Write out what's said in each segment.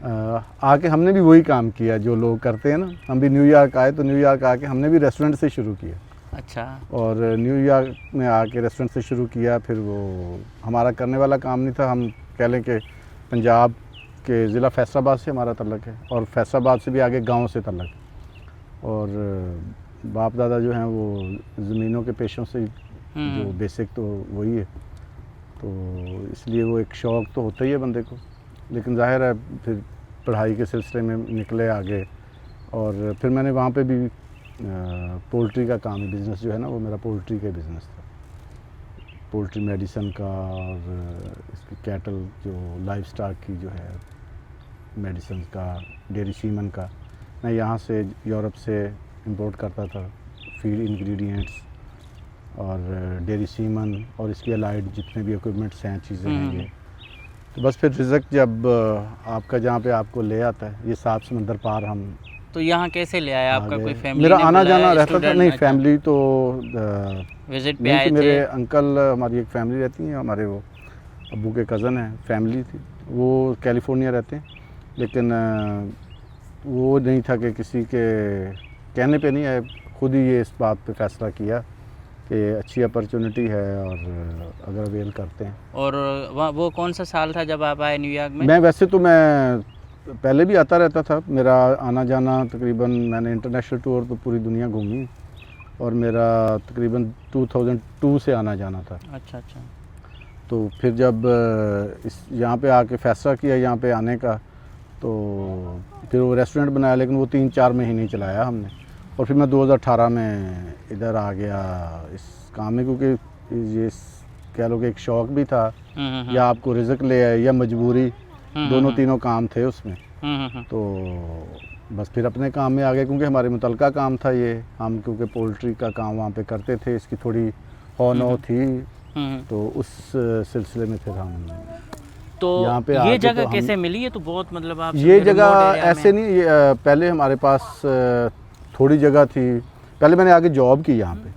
आके हमने भी वही काम किया जो लोग करते हैं ना। हम भी न्यूयॉर्क आए तो न्यूयॉर्क आके हमने भी रेस्टोरेंट से शुरू किया, अच्छा। और न्यूयॉर्क में आके रेस्टोरेंट से शुरू किया। फिर वो हमारा करने वाला काम नहीं था, हम कह लें कि पंजाब के ज़िला फैसलाबाद से हमारा तल्लक है, और फैसलाबाद से भी आगे गांव से तल्लक है। और बाप दादा जो हैं वो ज़मीनों के पेशों से जो बेसिक तो वही है, तो इसलिए वो एक शौक़ तो होता ही है बंदे को। लेकिन ज़ाहिर है फिर पढ़ाई के सिलसिले में निकले आगे, और फिर मैंने वहाँ पे भी पोल्ट्री का काम है, बिज़नेस जो है ना वो मेरा पोल्ट्री का बिज़नेस था, पोल्ट्री मेडिसन का, और इसकी कैटल जो लाइफ स्टॉक की जो है मेडिसन का, डेयरी सीमन का, मैं यहाँ से यूरोप से इंपोर्ट करता था, फीड इंग्रेडिएंट्स और डेयरी सीमन और इसके अलाइड जितने भी इक्विपमेंट्स हैं, चीज़ें हैं ये। तो बस फिर रिज़्क जब आपका जहाँ पे आपको ले आता है, ये 7 समंदर पार हम। तो यहाँ कैसे ले आया आपका कोई फैमिली? मेरा आना जाना रहता था, नहीं फैमिली तो विजिट पे आए थे? मेरे अंकल, हमारी एक फैमिली रहती है, हमारे वो अब्बू के कज़न हैं, फैमिली थी, वो कैलिफोर्निया रहते हैं। लेकिन वो नहीं था कि किसी के कहने पे नहीं है, खुद ही ये इस बात पे फैसला किया कि अच्छी अपॉर्चुनिटी है और अगर अवेल करते हैं। और वो कौन सा साल था जब आप आए न्यूयॉर्क में? मैं वैसे तो मैं पहले भी आता रहता था, मेरा आना जाना तकरीबन, मैंने इंटरनेशनल टूर तो पूरी दुनिया घूमी, और मेरा तकरीबन 2002 से आना जाना था। अच्छा अच्छा। तो फिर जब इस यहाँ पे आके फैसला किया यहाँ पे आने का, तो फिर वो रेस्टोरेंट बनाया, लेकिन वो 3-4 महीने ही चलाया हमने। और फिर मैं 2018 में इधर आ गया इस काम में, क्योंकि ये कह लो कि एक शौक़ भी था, या आपको रिज़्क ले आए या मजबूरी, दोनों तीनों काम थे उसमें। तो बस फिर अपने काम में आ गए, क्योंकि हमारे मुतलका काम था ये, हम क्योंकि पोल्ट्री का काम वहाँ पे करते थे, इसकी थोड़ी हौनो थी, तो उस सिलसिले में फिर हम तो यहाँ पे ये जगह तो कैसे मिली? ये तो बहुत मतलब आप ये जगह ऐसे नहीं, ये पहले हमारे पास थोड़ी जगह थी, पहले मैंने आके जॉब की यहाँ पे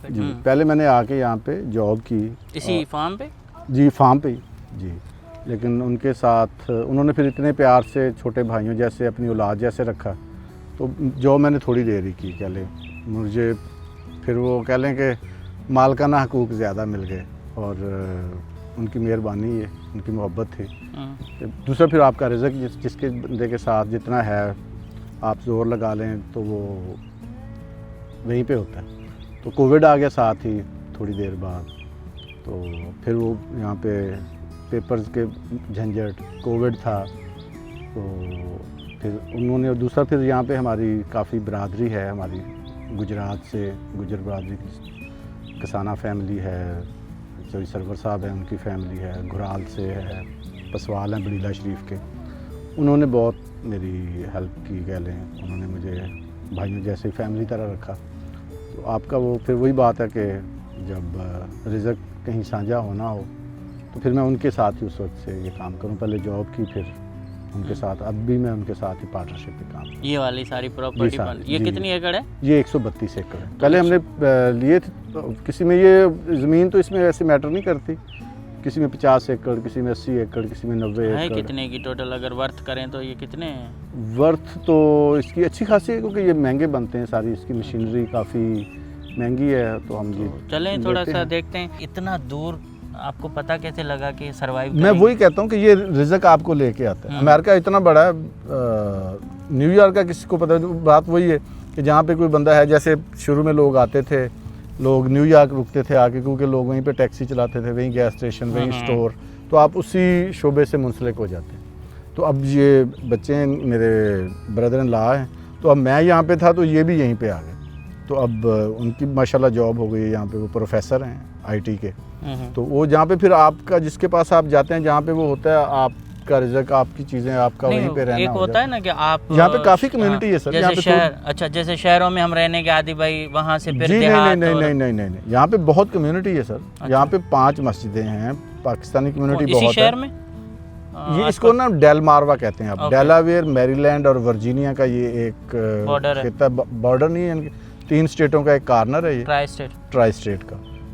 जी, पहले मैंने आके यहाँ पे जॉब की इसी फार्म पे जी, फार्म पे जी। लेकिन उनके साथ उन्होंने फिर इतने प्यार से छोटे भाइयों जैसे, अपनी औलाद जैसे रखा, तो जॉब मैंने थोड़ी देर ही की, कह लें मुझे फिर वो कह लें कि मालकाना हकूक़ ज़्यादा मिल गए, और उनकी मेहरबानी है, उनकी मोहब्बत थी। दूसरा फिर आपका रिज़्क जिसके बंदे के साथ जितना है आप ज़ोर लगा लें तो वो वहीं पे होता है। तो कोविड आ गया साथ ही थोड़ी देर बाद, तो फिर वो यहाँ पे पेपर्स के झंझट, कोविड था, तो फिर उन्होंने दूसरा फिर यहाँ पे हमारी काफ़ी बरादरी है, हमारी गुजरात से गुजर बरादरी की कसाना फैमिली है, चौधरी सरवर साहब हैं उनकी फैमिली है, घुराल से है, पसवाल हैं बड़ीला शरीफ के, उन्होंने बहुत मेरी हेल्प की, कह लें उन्होंने मुझे भाइयों जैसे फैमिली तरह रखा। तो आपका वो फिर वही बात है कि जब रिज़्क कहीं साझा होना हो तो फिर मैं उनके साथ ही उस वक्त से ये काम करूं, पहले जॉब की, फिर उनके साथ, अब भी मैं उनके साथ ही पार्टनरशिप पे काम। ये वाली सारी प्रॉपर्टी ये कितनी एकड़ है? ये 132 एकड़ है। पहले हमने लिए थे, तो किसी में ये ज़मीन तो इसमें ऐसे मैटर नहीं करती, किसी में 50 एकड़, किसी में 80 एकड़, किसी में 90 है। एकड़। कितने की टोटल अगर वर्थ करें तो ये कितने हैं? वर्थ तो इसकी अच्छी खासी है, क्योंकि ये महंगे बनते हैं, सारी इसकी मशीनरी काफ़ी महंगी है। तो हम ये चलें थोड़ा सा देखते हैं। इतना दूर आपको पता कैसे लगा कि सर्वाइव? मैं वही कहता हूँ कि ये रिज़्क आपको लेके आता है। अमेरिका इतना बड़ा है, न्यूयॉर्क का किसी को पता है। बात वही है कि जहाँ पे कोई बंदा है, जैसे शुरू में लोग आते थे, लोग न्यूयॉर्क रुकते थे आके, क्योंकि लोग वहीं पे टैक्सी चलाते थे, वहीं गैस स्टेशन, वहीं स्टोर, तो आप उसी शोबे से मुंसलिक हो जाते हैं। तो अब ये बच्चे मेरे ब्रदर इन लॉ हैं, तो अब मैं यहाँ पे था तो ये भी यहीं पे आ गए। तो अब उनकी माशाल्लाह जॉब हो गई है यहाँ पे, वो प्रोफेसर हैं आईटी के। तो वो जहाँ पे फिर आपका जिसके पास आप जाते हैं, जहाँ पे वो होता है आपका रिज़्क, आपकी चीज़ें, आपका वहीं पे रहना। एक होता है ना कि आप यहाँ पे काफ़ी कम्युनिटी है सर, यहाँ पे शहर, अच्छा जैसे शहरों में हम रहने के आदि भाई, वहाँ से फिर नहीं, यहाँ पे बहुत कम्युनिटी है सर। यहाँ पे 5 मस्जिदें हैं, पाकिस्तानी कम्युनिटी बहुत है। इसी शहर में ये इसको ना डेलमारवा कहते हैं। अब डेलावेयर, मैरीलैंड और वर्जीनिया का ये एक बॉर्डर है। बॉर्डर नहीं है, 3 स्टेटों का एक कॉर्नर है ये, ट्राई स्टेट का।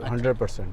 100%.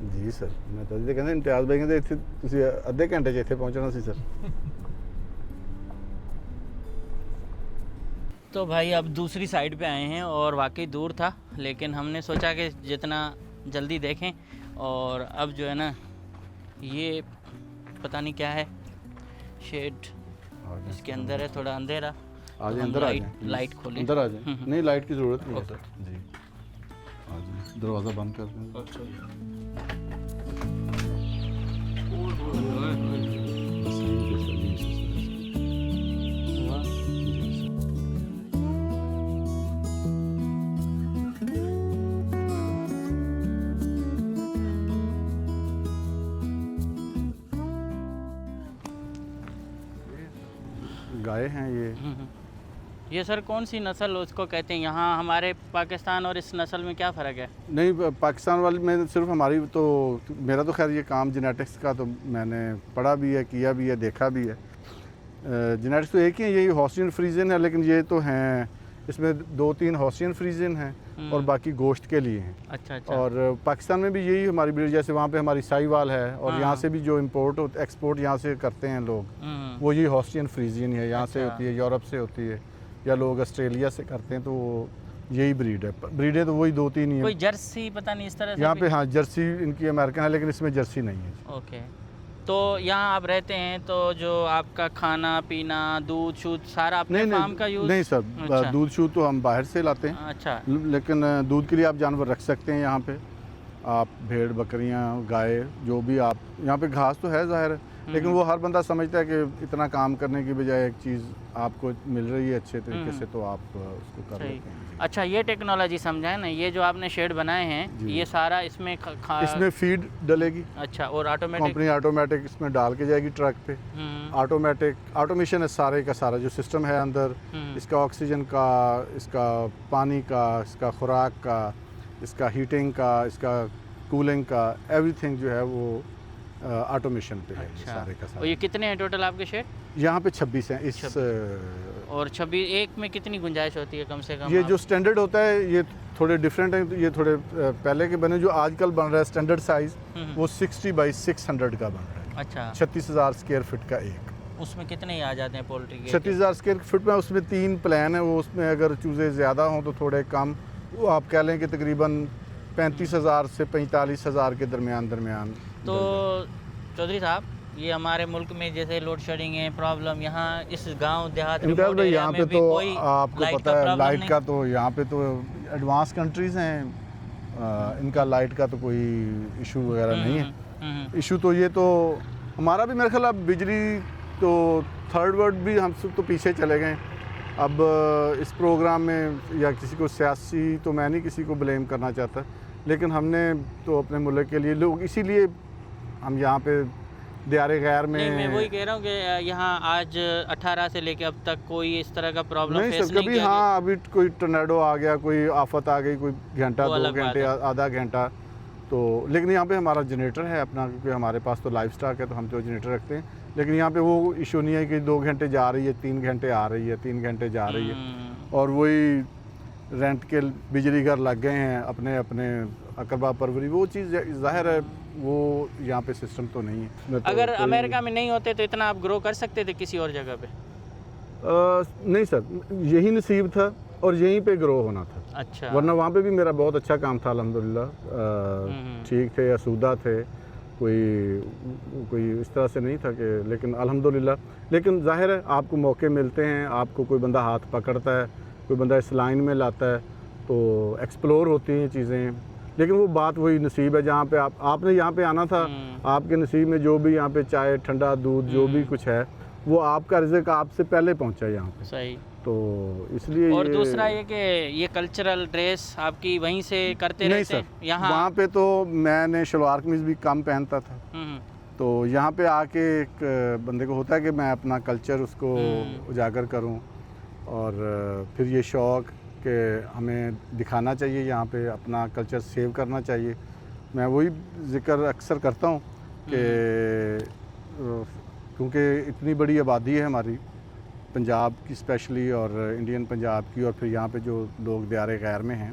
ਜੀ ਸਰ, ਮੈਂ ਤਾਂ ਜੀ ਕਹਿੰਦਾ ਇਮਤਿਆਜ਼ ਭਾਈ ਕਹਿੰਦੇ ਇੱਥੇ ਤੁਸੀਂ ਅੱਧੇ ਘੰਟੇ 'ਚ ਇੱਥੇ ਪਹੁੰਚਣਾ ਸੀ ਸਰ। तो भाई अब दूसरी साइड पे आए हैं और वाकई दूर था, लेकिन हमने सोचा कि जितना जल्दी देखें। और अब जो है ना ये पता नहीं क्या है, शेड इसके अंदर है, थोड़ा अंधेरा। आ जाए हम अंदर, आ लाइट जाए लाइट खोलें। अंदर आ जाए। नहीं लाइट की ज़रूरत नहीं है ओके। सर जी, आ जाए दरवाज़ा बंद कर दें। गाय हैं ये। ये सर कौन सी नस्ल उसको कहते हैं यहाँ हमारे पाकिस्तान और इस नस्ल में क्या फ़र्क है? नहीं पाकिस्तान वाली में सिर्फ हमारी तो, मेरा तो खैर ये काम जेनेटिक्स का तो मैंने पढ़ा भी है, किया भी है, देखा भी है। जेनेटिक्स तो एक ही है, यही हॉस्टियन फ्रीजन है, लेकिन ये तो हैं इसमें 2-3 हॉस्टियन फ्रीजन हैं और बाकी गोश्त के लिए हैं। अच्छा अच्छा। और पाकिस्तान में भी यही हमारी ब्रीड, जैसे वहाँ पे हमारी साहिवाल है और हाँ। यहाँ से भी जो इम्पोर्ट एक्सपोर्ट यहाँ से करते हैं लोग, वो ये हॉस्टियन फ्रीजियन है, यहाँ से अच्छा। होती है, यूरोप से होती है, या लोग ऑस्ट्रेलिया से करते हैं, तो वो यही ब्रीड है। ब्रीडें तो वही 2-3 ही कोई हैं जर्सी पता नहीं इस तरह से यहाँ भी? पे। हाँ जर्सी इनकी अमेरिकन है, लेकिन इसमें जर्सी नहीं है। ओके। तो यहाँ आप रहते हैं तो जो आपका खाना पीना दूध शूध सारा अपने फार्म का यूज़? नहीं सर, अच्छा। दूध शूध तो हम बाहर से लाते हैं, अच्छा। लेकिन दूध के लिए आप जानवर रख सकते हैं यहाँ पे। आप भेड़ बकरियाँ गाय जो भी, आप यहाँ पे घास तो है ज़ाहिर है, लेकिन वो हर बंदा समझता है कि इतना काम करने की बजाय एक चीज़ आपको मिल रही है अच्छे तरीके से, तो आप उसको कर सही। लेते हैं। अच्छा ये टेक्नोलॉजी समझाए ना, ये जो आपने शेड बनाए हैं जी। ये सारा इसमें इसमें फीड डलेगी, अच्छा, और ऑटोमेटिक? कंपनी ऑटोमेटिक इसमें डाल के जाएगी ट्रक पे। ऑटोमेटिक ऑटोमेशन है सारे का सारा, जो सिस्टम है अंदर, इसका ऑक्सीजन का, इसका पानी का, इसका खुराक का, इसका हीटिंग का, इसका कूलिंग का, एवरीथिंग जो है वो ऑटोमेशन पे है। अच्छा। सारे का और सारा। ये कितने हैं टोटल आपके शेड? यहाँ पे 26 हैं इस 26। और 26 एक में कितनी गुंजाइश होती है कम से कम? ये जो स्टैंडर्ड होता है ये थोड़े डिफरेंट हैं, तो ये थोड़े पहले के बने, जो आजकल बन रहा है स्टैंडर्ड साइज़ वो 60 बाई 600 का बन रहा है। अच्छा। 36,000 स्क्वायर फीट का एक। उसमें कितने ही आ जाते हैं पोल्ट्री के? 36,000 स्क्वायर फीट में उसमें 3 प्लान है, वो उसमें अगर चूज़े ज़्यादा हों तो थोड़े कम, वो आप कह लें कि तकरीबन 35,000 से 45,000 के दरमियान। तो चौधरी साहब ये हमारे मुल्क में जैसे लोड शेडिंग है प्रॉब्लम, यहाँ इस गांव देहात इम्तियाज़ remote भाई area यहाँ में पे भी तो कोई आपको लाइट पता का है प्रॉब्लम लाइट नहीं? का तो यहाँ पे तो एडवांस कंट्रीज़ हैं, इनका लाइट का तो कोई इशू वगैरह नहीं है। इशू तो ये तो हमारा भी मेरे ख्याल अब बिजली तो थर्ड वर्ल्ड भी हम सब तो पीछे चले गए। अब इस प्रोग्राम में या किसी को सियासी तो मैं नहीं किसी को ब्लेम करना चाहता, लेकिन हमने तो अपने मुल्क के लिए लोग, इसीलिए हम यहाँ पे दियारे गैर में। नहीं, मैं वही कह रहा हूँ कि यहाँ आज 18 से लेके अब तक कोई इस तरह का प्रॉब्लम नहीं फेस सर, नहीं कभी किया? हाँ अभी कोई टर्नेडो आ गया, कोई आफत आ गई, कोई घंटा वो 2 अलग बात घंटे है। आधा घंटा, तो लेकिन यहाँ पे हमारा जनरेटर है अपना, क्योंकि हमारे पास तो लाइफ स्टॉक है, तो हम तो जनरेटर रखते हैं। लेकिन यहाँ पे वो इशू नहीं है कि 2 घंटे जा रही है, 3 घंटे आ रही है, 3 घंटे जा रही है, और वही रेंट के बिजली घर लग गए हैं अपने अपने अकरबा परवरी, वो चीज़ जाहिर है वो यहाँ पे सिस्टम तो नहीं है। इसमें तो अगर कोई- अमेरिका में नहीं होते तो इतना आप ग्रो कर सकते थे किसी और जगह पे? नहीं सर, यही नसीब था और यहीं पे ग्रो होना था, अच्छा। वरना वहाँ पे भी मेरा बहुत अच्छा काम था अल्हम्दुलिल्लाह। ठीक थे, आसूदा थे, कोई इस तरह से नहीं था कि, लेकिन अल्हम्दुलिल्लाह। लेकिन जाहिर है आपको मौके मिलते हैं, आपको कोई बंदा हाथ पकड़ता है, कोई बंदा इस लाइन में लाता है, तो एक्सप्लोर होती हैं चीज़ें। लेकिन वो बात वही नसीब है, जहाँ पे आपने यहाँ पे आना था, आपके नसीब में जो भी यहाँ पे चाय ठंडा दूध जो भी कुछ है वो आपका रिज़्क आपसे पहले पहुँचा यहाँ पे, सही। तो इसलिए। और दूसरा ये कि ये कल्चरल ड्रेस आपकी वहीं से करते नहीं रहते सर, हैं यहाँ? वहाँ पे तो मैंने शलवार कमीज़ भी कम पहनता था, तो यहाँ पे आके एक बंदे को होता है कि मैं अपना कल्चर उसको उजागर करूँ, और फिर ये शौक़ कि हमें दिखाना चाहिए, यहाँ पे अपना कल्चर सेव करना चाहिए। मैं वही ज़िक्र अक्सर करता हूँ कि क्योंकि इतनी बड़ी आबादी है हमारी पंजाब की स्पेशली, और इंडियन पंजाब की, और फिर यहाँ पे जो लोग दियारे गैर में हैं,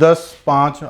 10-5